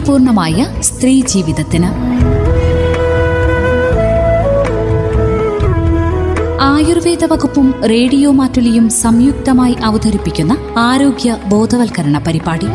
അർത്ഥപൂർണമായ സ്ത്രീ ജീവിതത്തിന്. ആയുർവേദ വകുപ്പും റേഡിയോ മാറ്റുലിയും സംയുക്തമായി അവതരിപ്പിക്കുന്ന ആരോഗ്യ ബോധവൽക്കരണ പരിപാടി.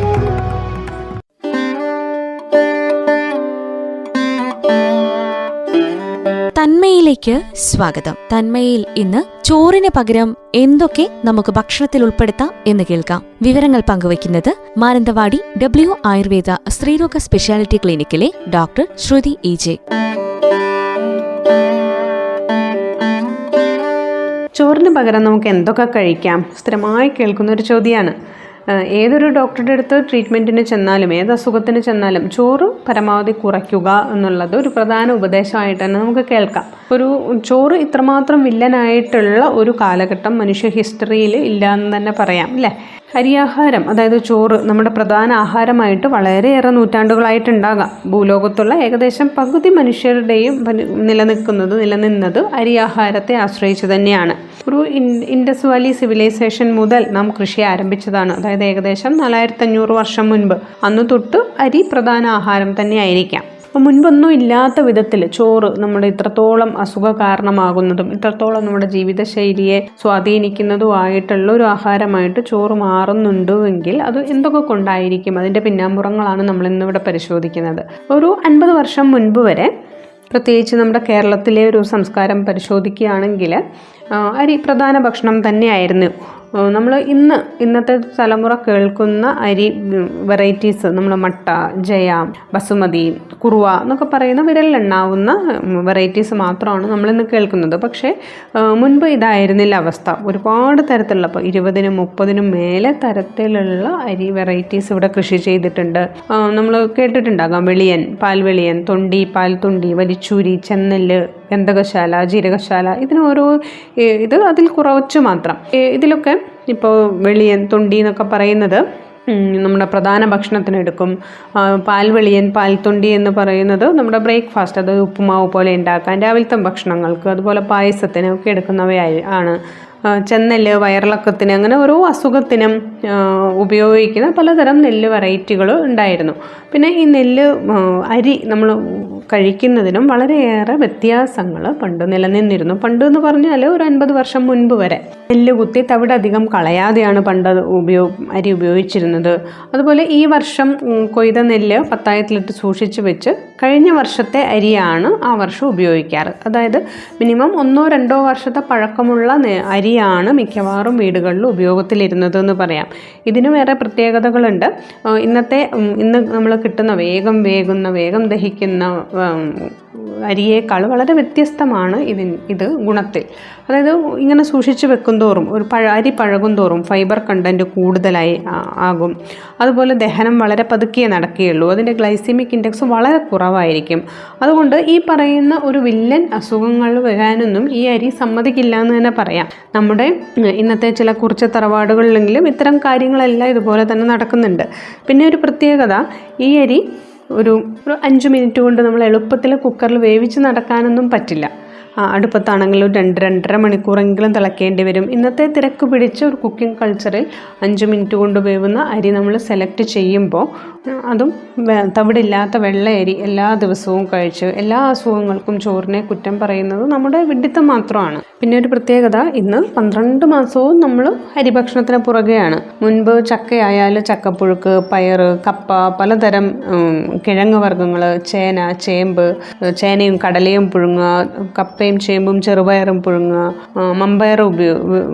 തന്മയിലേക്ക് സ്വാഗതം. തന്മയിൽ ഇന്ന് ചോറിന് പകരം എന്തൊക്കെ നമുക്ക് ഭക്ഷണത്തിൽ ഉൾപ്പെടുത്താം എന്ന് കേൾക്കാം. വിവരങ്ങൾ പങ്കുവയ്ക്കുന്നത് മാനന്തവാടി W ആയുർവേദ സ്ത്രീരോഗ സ്പെഷ്യാലിറ്റി ക്ലിനിക്കിലെ ഡോക്ടർ ശ്രുതി EJ. ചോറിന് പകരം നമുക്ക് എന്തൊക്കെ കഴിക്കാം? സ്ഥിരമായി കേൾക്കുന്നൊരു ചോദ്യമാണ്. ഏതൊരു ഡോക്ടറുടെ അടുത്ത് ട്രീറ്റ്മെൻറ്റിന് ചെന്നാലും ഏത് അസുഖത്തിന് ചെന്നാലും ചോറ് പരമാവധി കുറയ്ക്കുക എന്നുള്ളത് ഒരു പ്രധാന ഉപദേശമായിട്ട് തന്നെ നമുക്ക് കേൾക്കാം. ഒരു ചോറ് ഇത്രമാത്രം വില്ലനായിട്ടുള്ള ഒരു കാലഘട്ടം മനുഷ്യ ഹിസ്റ്ററിയിൽ ഇല്ല എന്ന് തന്നെ പറയാം, അല്ലേ? അരിയാഹാരം, അതായത് ചോറ്, നമ്മുടെ പ്രധാന ആഹാരമായിട്ട് വളരെയേറെ നൂറ്റാണ്ടുകളായിട്ടുണ്ടാകാം. ഭൂലോകത്തുള്ള ഏകദേശം പകുതി മനുഷ്യരുടെയും നിലനിന്നത് അരിയാഹാരത്തെ ആശ്രയിച്ച് തന്നെയാണ്. ഒരു ഇൻഡസ് വാലി സിവിലൈസേഷൻ മുതൽ നാം കൃഷി ആരംഭിച്ചതാണ്. അതായത് ഏകദേശം 4500 വർഷം മുൻപ്. അന്ന് തൊട്ട് അരി പ്രധാന ആഹാരം തന്നെ ആയിരിക്കാം. അപ്പോൾ മുൻപൊന്നും ഇല്ലാത്ത വിധത്തിൽ ചോറ് നമ്മുടെ ഇത്രത്തോളം അസുഖ കാരണമാകുന്നതും ഇത്രത്തോളം നമ്മുടെ ജീവിതശൈലിയെ സ്വാധീനിക്കുന്നതുമായിട്ടുള്ള ഒരു ആഹാരമായിട്ട് ചോറ് മാറുന്നുണ്ടെങ്കിൽ അത് എന്തൊക്കെ കൊണ്ടായിരിക്കും? അതിൻ്റെ പിന്നാമ്പുറങ്ങളാണ് നമ്മൾ ഇന്നിവിടെ പരിശോധിക്കുന്നത്. ഒരു 50 വർഷം മുൻപ് വരെ, പ്രത്യേകിച്ച് നമ്മുടെ കേരളത്തിലെ ഒരു സംസ്കാരം പരിശോധിക്കുകയാണെങ്കിൽ അരി പ്രധാന ഭക്ഷണം തന്നെയായിരുന്നു. നമ്മൾ ഇന്നത്തെ തലമുറ കേൾക്കുന്ന അരി വെറൈറ്റീസ്, നമ്മൾ മട്ട, ജയ, ബസുമതി, കുറുവ എന്നൊക്കെ പറയുന്ന വിരലിലെണ്ണാവുന്ന വെറൈറ്റീസ് മാത്രമാണ് നമ്മളിന്ന് കേൾക്കുന്നത്. പക്ഷേ മുൻപ് ഇതായിരുന്നില്ല അവസ്ഥ. ഒരുപാട് തരത്തിലുള്ള, ഇപ്പോൾ 20-നും 30-നും മേലെ തരത്തിലുള്ള അരി വെറൈറ്റീസ് ഇവിടെ കൃഷി ചെയ്തിട്ടുണ്ട്. നമ്മൾ കേട്ടിട്ടുണ്ടാകാം വെളിയൻ, പാൽവെളിയൻ, തൊണ്ടി, പാൽത്തൊണ്ടി, വലിച്ചൂരി, ചെന്നല്, ഗന്ധകശാല, ജീരകശാല. ഇതിന് ഓരോ ഇത് അതിൽ കുറച്ച് മാത്രം. ഇതിലൊക്കെ ഇപ്പോൾ വെളിയൻ, തൊണ്ടി എന്നൊക്കെ പറയുന്നത് നമ്മുടെ പ്രധാന ഭക്ഷണത്തിനെടുക്കും. പാൽവെളിയൻ, പാൽത്തൊണ്ടി എന്ന് പറയുന്നത് നമ്മുടെ ബ്രേക്ക്ഫാസ്റ്റ്, അതായത് ഉപ്പുമാവ് പോലെ ഉണ്ടാക്കാൻ, രാവിലത്തെ ഭക്ഷണങ്ങൾക്ക്, അതുപോലെ പായസത്തിനൊക്കെ എടുക്കുന്നവയാണ്. ചെന്നല് വയറിളക്കത്തിന്, അങ്ങനെ ഓരോ അസുഖത്തിനും ഉപയോഗിക്കുന്ന പലതരം നെല്ല് വെറൈറ്റികൾ ഉണ്ടായിരുന്നു. പിന്നെ ഈ നെല്ല് അരി നമ്മൾ കഴിക്കുന്നതിനും വളരെയേറെ വ്യത്യാസങ്ങൾ പണ്ട് നിലനിന്നിരുന്നു. പണ്ട് എന്ന് പറഞ്ഞാൽ ഒരു 50 വർഷം മുൻപ് വരെ നെല്ല് കുത്തി തവിട് അധികം കളയാതെയാണ് പണ്ട് അരി ഉപയോഗിച്ചിരുന്നത്. അതുപോലെ ഈ വർഷം കൊയ്ത നെല്ല് പത്തായത്തിലിട്ട് സൂക്ഷിച്ച് വെച്ച് കഴിഞ്ഞ വർഷത്തെ അരിയാണ് ആ വർഷം ഉപയോഗിക്കാറ്. അതായത് മിനിമം 1-2 വർഷത്തെ പഴക്കമുള്ള അരിയാണ് മിക്കവാറും വീടുകളിൽ ഉപയോഗത്തിലിരുന്നതെന്ന് പറയാം. ഇതിന് വേറെ പ്രത്യേകതകളുണ്ട്. ഇന്ന് നമ്മൾ കിട്ടുന്ന വേഗം വേകുന്ന, വേഗം ദഹിക്കുന്ന അരിയേക്കാൾ വളരെ വ്യത്യസ്തമാണ് ഇത് ഗുണത്തിൽ. അതായത് ഇങ്ങനെ സൂക്ഷിച്ച് വെക്കും തോറും അരി പഴകും തോറും ഫൈബർ കണ്ടൻറ്റ് കൂടുതലായി ആകും. അതുപോലെ ദഹനം വളരെ പതുക്കിയേ നടക്കുകയുള്ളൂ. അതിൻ്റെ ഗ്ലൈസിമിക് ഇൻഡെക്സ് വളരെ കുറവായിരിക്കും. അതുകൊണ്ട് ഈ പറയുന്ന ഒരു വില്ലൻ അസുഖങ്ങൾ വരാനൊന്നും ഈ അരി സമ്മതിക്കില്ല എന്ന് തന്നെ പറയാം. നമ്മുടെ ഇന്നത്തെ ചില കുറച്ച് തറവാടുകളിലെങ്കിലും ഇത്തരം കാര്യങ്ങളെല്ലാം ഇതുപോലെ തന്നെ നടക്കുന്നുണ്ട്. പിന്നെ ഒരു പ്രത്യേകത, ഈ അരി ഒരു 5 മിനിറ്റ് കൊണ്ട് നമ്മൾ എളുപ്പത്തിൽ കുക്കറിൽ വേവിച്ച് നടക്കാനൊന്നും പറ്റില്ല. അടുപ്പത്താണെങ്കിൽ ഒരു 2-2.5 മണിക്കൂറെങ്കിലും തിളക്കേണ്ടി വരും. ഇന്നത്തെ തിരക്ക് പിടിച്ച ഒരു കുക്കിംഗ് കൾച്ചറിൽ 5 മിനിറ്റ് കൊണ്ട് വേവുന്ന അരി നമ്മൾ സെലക്ട് ചെയ്യുമ്പോൾ, അതും തവിടില്ലാത്ത വെള്ള അരി എല്ലാ ദിവസവും കഴിച്ച് എല്ലാ അസുഖങ്ങൾക്കും ചോറിനെ കുറ്റം പറയുന്നത് നമ്മുടെ വിഡ്ഢിത്തം മാത്രമാണ്. പിന്നെ ഒരു പ്രത്യേകത, ഇന്ന് 12 മാസവും നമ്മൾ അരിഭക്ഷണത്തിന് പുറകെയാണ്. മുൻപ് ചക്കയായാൽ ചക്കപ്പുഴുക്ക്, പയറ്, കപ്പ, പലതരം കിഴങ്ങ് വർഗ്ഗങ്ങൾ, ചേന, ചേമ്പ്, ചേനയും കടലയും പുഴുങ്ങുക, കപ്പയും ചേമ്പും ചെറുപയറും പുഴുങ്ങുക, മമ്പയർ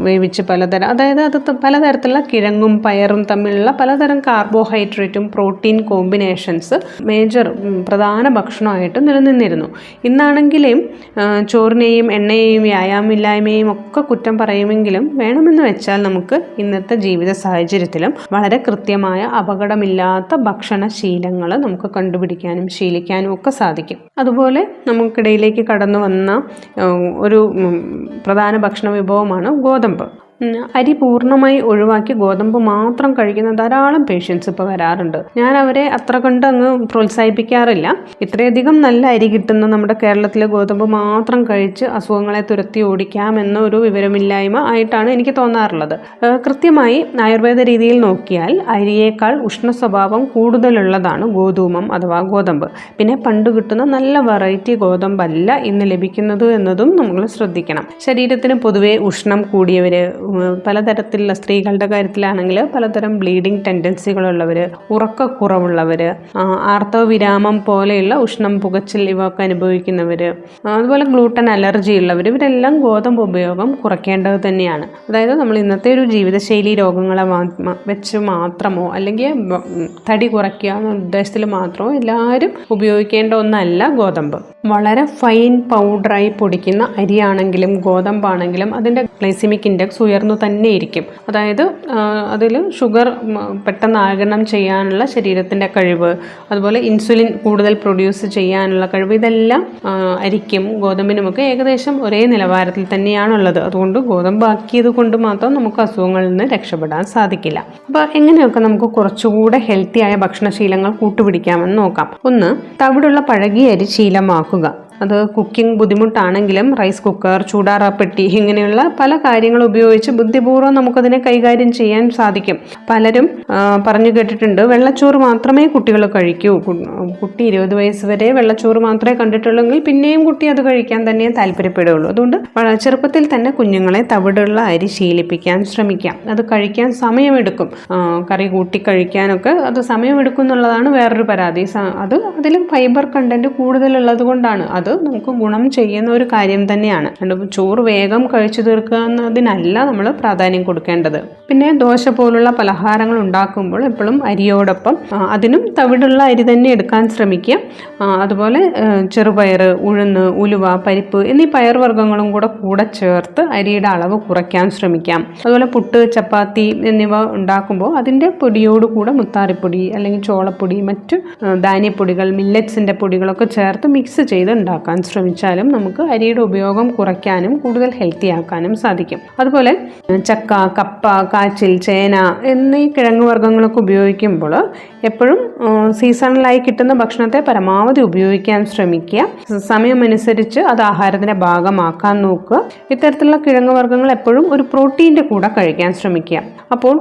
വേവിച്ച് പലതരം, അതായത് അത് പലതരത്തിലുള്ള കിഴങ്ങും പയറും തമ്മിലുള്ള പലതരം കാർബോഹൈഡ്രേറ്റും പ്രോട്ടീൻ കോമ്പിനേഷൻസ് പ്രധാന ഭക്ഷണമായിട്ട് നിലനിന്നിരുന്നു. ഇന്നാണെങ്കിലും ചോറിനെയും എണ്ണയെയും വ്യായാമമില്ലായ്മയും ഒക്കെ കുറ്റം പറയുമെങ്കിലും വേണമെന്ന് വെച്ചാൽ നമുക്ക് ഇന്നത്തെ ജീവിത സാഹചര്യത്തിലും വളരെ കൃത്യമായ അപകടമില്ലാത്ത ഭക്ഷണശീലങ്ങൾ നമുക്ക് കണ്ടുപിടിക്കാനും ശീലിക്കാനും ഒക്കെ സാധിക്കും. അതുപോലെ നമുക്കിടയിലേക്ക് കടന്നു വന്ന ഒരു പ്രധാന ഭക്ഷണ വിഭവമാണ് ഗോതമ്പ്. അരി പൂർണ്ണമായി ഒഴിവാക്കി ഗോതമ്പ് മാത്രം കഴിക്കുന്ന ധാരാളം പേഷ്യൻസ് ഇപ്പോൾ വരാറുണ്ട്. ഞാൻ അവരെ അത്ര കണ്ട് അങ്ങ് പ്രോത്സാഹിപ്പിക്കാറില്ല. ഇത്രയധികം നല്ല അരി കിട്ടുന്ന നമ്മുടെ കേരളത്തിലെ ഗോതമ്പ് മാത്രം കഴിച്ച് അസുഖങ്ങളെ തുരത്തി ഓടിക്കാം എന്നൊരു വിവരമില്ലായ്മ ആയിട്ടാണ് എനിക്ക് തോന്നാറുള്ളത്. കൃത്യമായി ആയുർവേദ രീതിയിൽ നോക്കിയാൽ അരിയേക്കാൾ ഉഷ്ണ സ്വഭാവം കൂടുതലുള്ളതാണ് ഗോധൂമം അഥവാ ഗോതമ്പ്. പിന്നെ പണ്ട് കിട്ടുന്ന നല്ല വെറൈറ്റി ഗോതമ്പല്ല ഇന്ന് ലഭിക്കുന്നത് എന്നതും നമ്മൾ ശ്രദ്ധിക്കണം. ശരീരത്തിന് പൊതുവെ ഉഷ്ണം കൂടിയവർ, പലതരത്തിലുള്ള സ്ത്രീകളുടെ കാര്യത്തിലാണെങ്കിൽ പലതരം ബ്ലീഡിങ് ടെൻഡൻസികളുള്ളവർ, ഉറക്കക്കുറവുള്ളവർ, ആർത്തവവിരാമം പോലെയുള്ള ഉഷ്ണം, പുകച്ചിൽ ഇവയൊക്കെ അനുഭവിക്കുന്നവർ, അതുപോലെ ഗ്ലൂട്ടൻ അലർജി ഉള്ളവർ, ഇവരെല്ലാം ഗോതമ്പ് ഉപയോഗം കുറയ്ക്കേണ്ടത് തന്നെയാണ്. അതായത് നമ്മൾ ഇന്നത്തെ ഒരു ജീവിതശൈലി രോഗങ്ങളെ വെച്ച് മാത്രമോ അല്ലെങ്കിൽ തടി കുറയ്ക്കുക എന്ന ഉദ്ദേശത്തിൽ മാത്രമോ എല്ലാവരും ഉപയോഗിക്കേണ്ട ഒന്നല്ല ഗോതമ്പ്. വളരെ ഫൈൻ പൗഡറായി പൊടിക്കുന്ന അരിയാണെങ്കിലും ഗോതമ്പാണെങ്കിലും അതിൻ്റെ ഗ്ലൈസിമിക് ഇൻഡെക്സ് ഉയർന്നു തന്നെ ഇരിക്കും. അതായത് അതിൽ ഷുഗർ പെട്ടെന്ന് ആഗിരണം ചെയ്യാനുള്ള ശരീരത്തിൻ്റെ കഴിവ്, അതുപോലെ ഇൻസുലിൻ കൂടുതൽ പ്രൊഡ്യൂസ് ചെയ്യാനുള്ള കഴിവ്, ഇതെല്ലാം അരിക്കും ഗോതമ്പിനുമൊക്കെ ഏകദേശം ഒരേ നിലവാരത്തിൽ തന്നെയാണുള്ളത്. അതുകൊണ്ട് ഗോതമ്പാക്കിയത് കൊണ്ട് മാത്രം നമുക്ക് അസുഖങ്ങളിൽ നിന്ന് രക്ഷപ്പെടാൻ സാധിക്കില്ല. അപ്പോൾ എങ്ങനെയൊക്കെ നമുക്ക് കുറച്ചുകൂടെ ഹെൽത്തി ആയ ഭക്ഷണശീലങ്ങൾ കൂട്ടുപിടിക്കാമെന്ന് നോക്കാം. ഒന്ന്, തവിടുള്ള പഴകിയ അരി ശീലമാക്കുക. അത് കുക്കിംഗ് ബുദ്ധിമുട്ടാണെങ്കിലും റൈസ് കുക്കർ, ചൂടാറാപ്പെട്ടി ഇങ്ങനെയുള്ള പല കാര്യങ്ങൾ ഉപയോഗിച്ച് ബുദ്ധിപൂർവ്വം നമുക്കതിനെ കൈകാര്യം ചെയ്യാൻ സാധിക്കും. പലരും പറഞ്ഞു കേട്ടിട്ടുണ്ട്, വെള്ളച്ചോറ് മാത്രമേ കുട്ടികൾ കഴിക്കൂ. കുട്ടി 20 വയസ്സ് വരെ വെള്ളച്ചോറ് മാത്രമേ കണ്ടിട്ടുള്ളെങ്കിൽ പിന്നെയും കുട്ടി അത് കഴിക്കാൻ തന്നെ താല്പര്യപ്പെടുകയുള്ളൂ. അതുകൊണ്ട് ചെറുപ്പത്തിൽ തന്നെ കുഞ്ഞുങ്ങളെ തവിടുള്ള അരി ശീലിപ്പിക്കാൻ ശ്രമിക്കാം. അത് കഴിക്കാൻ സമയമെടുക്കും, കറി കൂട്ടി കഴിക്കാനൊക്കെ അത് സമയമെടുക്കും എന്നുള്ളതാണ് വേറൊരു പരാതി. അതിൽ ഫൈബർ കണ്ടന്റ് കൂടുതലുള്ളത് കൊണ്ടാണ്. അത് നമുക്ക് ഗുണം ചെയ്യുന്ന ഒരു കാര്യം തന്നെയാണ്. ചോറ് വേഗം കഴിച്ചു തീർക്കുക എന്നതിനല്ല നമ്മൾ പ്രാധാന്യം കൊടുക്കേണ്ടത്. പിന്നെ ദോശ പോലുള്ള പലഹാരങ്ങൾ ഉണ്ടാക്കുമ്പോൾ എപ്പോഴും അരിയോടൊപ്പം അതിനും തവിടുള്ള അരി തന്നെ എടുക്കാൻ ശ്രമിക്കുക. അതുപോലെ ചെറുപയർ, ഉഴുന്ന്, ഉലുവ, പരിപ്പ് എന്നീ പയർവർഗ്ഗങ്ങളും കൂടെ ചേർത്ത് അരിയുടെ അളവ് കുറയ്ക്കാൻ ശ്രമിക്കാം. അതുപോലെ പുട്ട്, ചപ്പാത്തി എന്നിവ ഉണ്ടാക്കുമ്പോൾ അതിൻ്റെ പൊടിയോടുകൂടെ മുത്താറിപ്പൊടി അല്ലെങ്കിൽ ചോളപ്പൊടി, മറ്റ് ധാന്യപ്പൊടികൾ, മില്ലറ്റ്സിൻ്റെ പൊടികളൊക്കെ ചേർത്ത് മിക്സ് ചെയ്ത് ഉണ്ടാക്കാൻ ശ്രമിച്ചാലും നമുക്ക് അരിയുടെ ഉപയോഗം കുറയ്ക്കാനും കൂടുതൽ ഹെൽത്തി ആക്കാനും സാധിക്കും. അതുപോലെ ചക്ക, കപ്പ, കാച്ചിൽ, ചേന എന്നീ കിഴങ്ങ് വർഗ്ഗങ്ങളൊക്കെ ഉപയോഗിക്കുമ്പോൾ എപ്പോഴും സീസണലായി കിട്ടുന്ന ഭക്ഷണത്തെ പരമാവധി ഉപയോഗിക്കാൻ ശ്രമിക്കുക. സമയമനുസരിച്ച് അത് ആഹാരത്തിൻ്റെ ഭാഗമാക്കാൻ നോക്കുക. ഇത്തരത്തിലുള്ള കിഴങ്ങ് വർഗ്ഗങ്ങൾ എപ്പോഴും ഒരു പ്രോട്ടീൻ്റെ കൂടെ കഴിക്കാൻ ശ്രമിക്കുക. അപ്പോൾ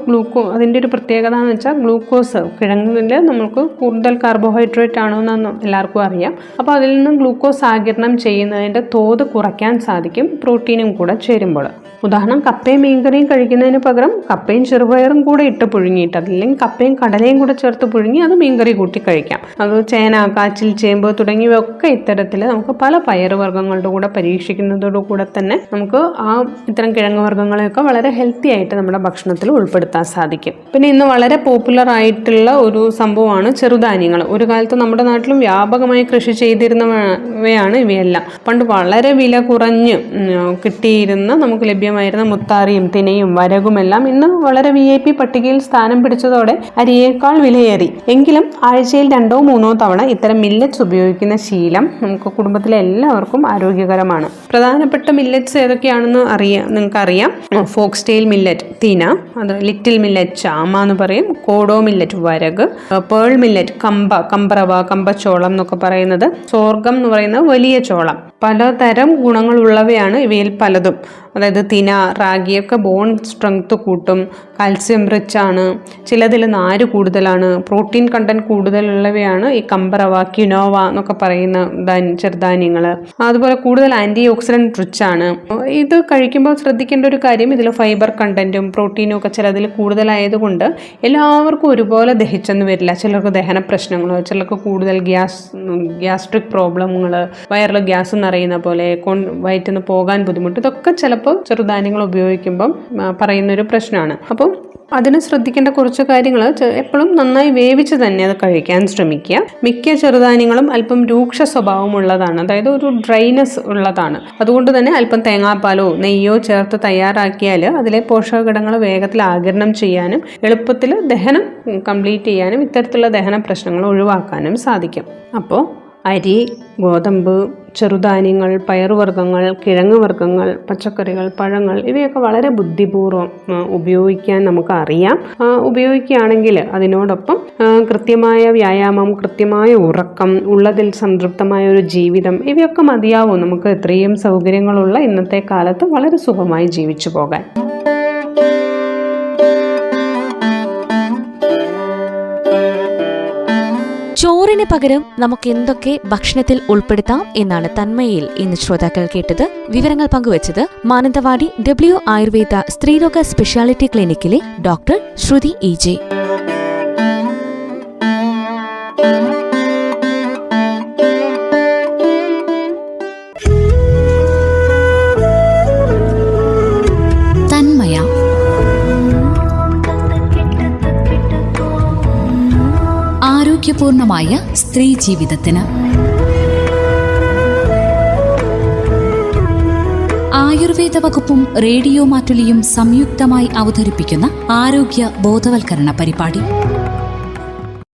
അതിൻ്റെ ഒരു പ്രത്യേകത എന്ന് വെച്ചാൽ ഗ്ലൂക്കോസ്, കിഴങ്ങിൽ നമുക്ക് കൂടുതൽ കാർബോഹൈഡ്രേറ്റ് ആണോ എന്ന് എല്ലാവർക്കും അറിയാം. അപ്പോൾ അതിൽ നിന്ന് ഗ്ലൂക്കോസ് ആഗിരണം ചെയ്യുന്നതിൻ്റെ തോത് കുറയ്ക്കാൻ സാധിക്കും പ്രോട്ടീനും കൂടെ ചേരുമ്പോൾ. ഉദാഹരണം, കപ്പയും മീൻകറിയും കഴിക്കുന്നതിന് പകരം കപ്പയും ചെറുപയറും കൂടെ ഇട്ട് പുഴുങ്ങിയിട്ട്, അല്ലെങ്കിൽ കപ്പയും കടലയും കൂടെ ചേർത്ത് പുഴുങ്ങി അത് മീൻകറി കൂട്ടി കഴിക്കാം. അത് ചേന, കാച്ചിൽ, ചേമ്പ് തുടങ്ങിയവയൊക്കെ ഇത്തരത്തിൽ നമുക്ക് പല പയറുവർഗ്ഗങ്ങളുടെ കൂടെ പരീക്ഷിക്കുന്നതോടുകൂടെ തന്നെ നമുക്ക് ഇത്തരം കിഴങ്ങ് വർഗ്ഗങ്ങളെയൊക്കെ വളരെ ഹെൽത്തി ആയിട്ട് നമ്മുടെ ഭക്ഷണത്തിൽ ഉൾപ്പെടുത്താൻ സാധിക്കും. പിന്നെ ഇന്ന് വളരെ പോപ്പുലർ ആയിട്ടുള്ള ഒരു സംഭവമാണ് ചെറുധാന്യങ്ങൾ. ഒരു കാലത്ത് നമ്മുടെ നാട്ടിലും വ്യാപകമായി കൃഷി ചെയ്തിരുന്നവയാണ് ഇവയെല്ലാം. പണ്ട് വളരെ വില കുറഞ്ഞ് കിട്ടിയിരുന്ന, നമുക്ക് ലഭ്യമായിരുന്ന മുത്താറിയും തിനയും വരകുമെല്ലാം ഇന്ന് വളരെ VIP പട്ടികയിൽ സ്ഥാനം പിടിച്ചതോടെ അരിയേക്കാൾ വിലയേറി. എങ്കിലും ആഴ്ചയിൽ 2-3 തവണ ഇത്തരം മില്ലറ്റ്സ് ഉപയോഗിക്കുന്ന ശീലം നമുക്ക് കുടുംബത്തിലെ എല്ലാവർക്കും ആരോഗ്യകരമാണ്. പ്രധാനപ്പെട്ട മില്ലറ്റ്സ് ഏതൊക്കെയാണെന്ന് നിങ്ങൾക്കറിയാം. ഫോക്സ്ടെയിൽ മില്ലറ്റ് തിന, അത് ലിറ്റിൽ മില്ലറ്റ് ചാമ എന്ന് പറയും, കോഡോ മില്ലറ്റ് വരക്, പേൾ മില്ലറ്റ് കമ്പറവ, കമ്പച്ചോളം എന്നൊക്കെ പറയുന്നത്, സോർഗം എന്ന് പറയുന്നത് വലിയ ചോളം. പലതരം ഗുണങ്ങളുള്ളവയാണ് ഇവയിൽ പലതും. അതായത് തിന, റാഗിയൊക്കെ ബോൺ സ്ട്രെങ്ത് കൂട്ടും, കാൽസ്യം റിച്ച് ആണ്, ചിലതിൽ നാര് കൂടുതലാണ്, പ്രോട്ടീൻ കണ്ടന്റ് കൂടുതലുള്ളവയാണ് ഈ കമ്പറവ, ക്വിനോവ എന്നൊക്കെ പറയുന്ന ചെറുധാന്യങ്ങൾ. അതുപോലെ കൂടുതൽ ആൻറ്റി ഓക്സിഡൻറ്റ് റിച്ച് ആണ്. ഇത് കഴിക്കുമ്പോൾ ശ്രദ്ധിക്കേണ്ട ഒരു കാര്യം, ഇതിൽ ഫൈബർ കണ്ടന്റും പ്രോട്ടീനും ഒക്കെ ചിലതിൽ കൂടുതലായതുകൊണ്ട് എല്ലാവർക്കും ഒരുപോലെ ദഹിച്ചെന്ന് വരില്ല. ചിലർക്ക് ദഹന പ്രശ്നങ്ങൾ, ചിലർക്ക് കൂടുതൽ ഗ്യാസ്ട്രിക് പ്രോബ്ലങ്ങൾ, വയറിൽ ഗ്യാസ് നിറയുന്ന പോലെ, വയറ്റിൽ നിന്ന് പോകാൻ ബുദ്ധിമുട്ട്, ഇതൊക്കെ ചിലപ്പോൾ ചെറുധാന്യങ്ങൾ ഉപയോഗിക്കുമ്പം പറയുന്നൊരു പ്രശ്നമാണ്. അപ്പം അതിന് ശ്രദ്ധിക്കേണ്ട കുറച്ച് കാര്യങ്ങൾ, എപ്പോഴും നന്നായി വേവിച്ച് തന്നെ അത് കഴിക്കാൻ ശ്രമിക്കുക. മിക്ക ചെറുധാന്യങ്ങളും അല്പം രൂക്ഷ സ്വഭാവമുള്ളതാണ്, അതായത് ഒരു ഡ്രൈനെസ് ഉള്ളതാണ്. അതുകൊണ്ട് തന്നെ അല്പം തേങ്ങാപ്പാലോ നെയ്യോ ചേർത്ത് തയ്യാറാക്കിയാൽ അതിലെ പോഷകഘടകങ്ങൾ വേഗത്തിൽ ആഗിരണം ചെയ്യാനും എളുപ്പത്തിൽ ദഹനം കംപ്ലീറ്റ് ചെയ്യാനും ഇത്തരത്തിലുള്ള ദഹന പ്രശ്നങ്ങൾ ഒഴിവാക്കാനും സാധിക്കും. അപ്പോൾ അരി, ഗോതമ്പ്, ചെറുധാന്യങ്ങൾ, പയറുവർഗ്ഗങ്ങൾ, കിഴങ്ങ് വർഗ്ഗങ്ങൾ, പച്ചക്കറികൾ, പഴങ്ങൾ ഇവയൊക്കെ വളരെ ബുദ്ധിപൂർവ്വം ഉപയോഗിക്കാൻ നമുക്ക് അറിയാം. ഉപയോഗിക്കുകയാണെങ്കിൽ അതിനോടൊപ്പം കൃത്യമായ വ്യായാമം, കൃത്യമായ ഉറക്കം, ഉള്ളതിൽ സംതൃപ്തമായ ഒരു ജീവിതം ഇവയൊക്കെ മതിയാവും നമുക്ക് ഇത്രയും സൗകര്യങ്ങളുള്ള ഇന്നത്തെ കാലത്ത് വളരെ സുഖമായി ജീവിച്ചു പോകാൻ. ചോറിന് പകരം നമുക്ക് എന്തൊക്കെ ഭക്ഷണത്തിൽ ഉൾപ്പെടുത്താം എന്നാണ് തന്മയിൽ ഇന്ന് ശ്രോതാക്കൾ കേട്ടത്. വിവരങ്ങൾ പങ്കുവച്ചത് മാനന്തവാടി W ആയുർവേദ സ്ത്രീരോഗ സ്പെഷ്യാലിറ്റി ക്ലിനിക്കിലെ ഡോക്ടർ ശ്രുതി EJ. തന്മയ ആരോഗ്യപൂർണമായ സ്ത്രീ ജീവിതത്തിന് ആയുർവേദ വകുപ്പും റേഡിയോ മാറ്റുലിയും സംയുക്തമായി അവതരിപ്പിക്കുന്ന ആരോഗ്യ ബോധവൽക്കരണ പരിപാടി.